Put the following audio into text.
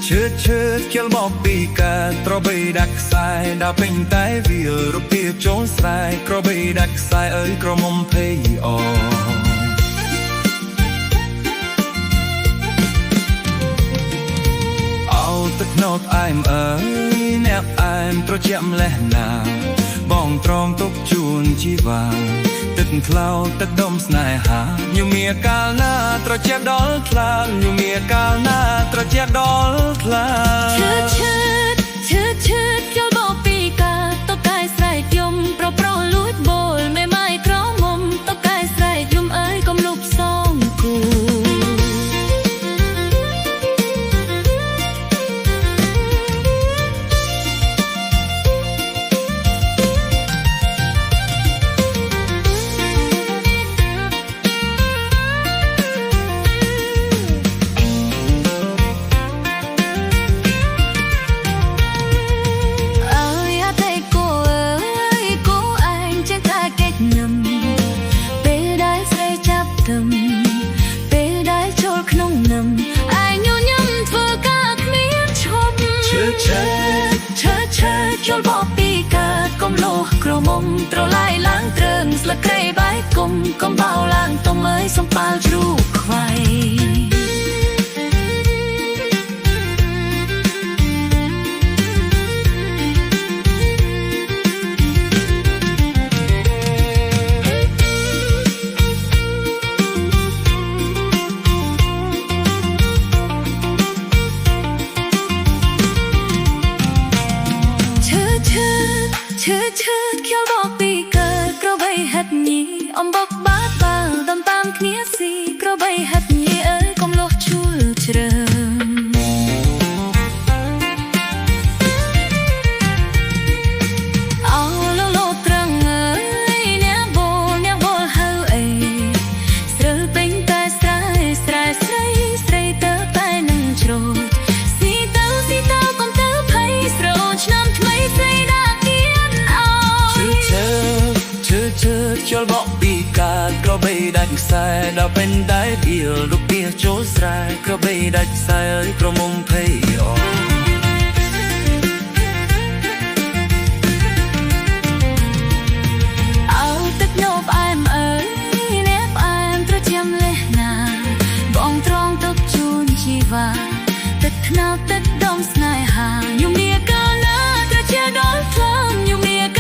ឈឺខ្ជិលមកពីការត្របីដាក់ខ្សែដល់ពេញតែវារូបភាពចូលស្រែក្របីដាក់ខ្សែអើយក្រមុំភ័យអទឹកណោតអែមអើយអ្នកអែមត្រជាក់ម្លេះណាបងត្រង់ទុកជូនជីវ៉ាទឹកក្លោទឹកដុំស្នេហាញូមៀកាលណាត្រជាក់ដល់ថ្លាញូមៀកាលណាត្រជាក់ដល់ថ្លាឈឺខ្ជិលមកពីការតកែស្រែកយំប្រលួចបូលមេម៉ាយក្រមុំតកែស្រែកយំអើយកុំលុបសងគូជលបពីកើតកុំលោះក្រមុំត្រឡាយឡើងត្រឹងស្លឹកគ្រៃបែកកុំបោឡើងតុំអើយសំប៉ាល់ជ្រូកខ្វៃឈឺខ្ជិលមកពីកើតក្របីហាត់ញីអំបុកបាត់បាល់ដំតាមគ្នាស៊ីក្របីហាត់ញីអើយកុំលោះជួលជ្រើអោលោត្រង់អើយអ្នកបលហៅអីស្រើពេញតែស្រែស្រីទៅតែនឹងជ្រោចស៊ីទៅកុំទៅភ័យស្រោចឆ្នាំថ្មីស្រីឈឺខ្ជិលមកពីការក្របីដាច់ខ្សែដល់ពេញតែវារូបភាពចូលស្រែក្របីដាច់ខ្សែអើយក្រមុំភ័យអោទឹកញោមផ្អែមអើយអ្នកផ្អែមត្រជាក់ម្លេះណាបងត្រង់ទុកជូនជីវ៉ាទឹកថ្នោតទឹកដុំស្នេហាញូមៀកាលណាត្រជាក់ដល់ថ្លើមញូមៀ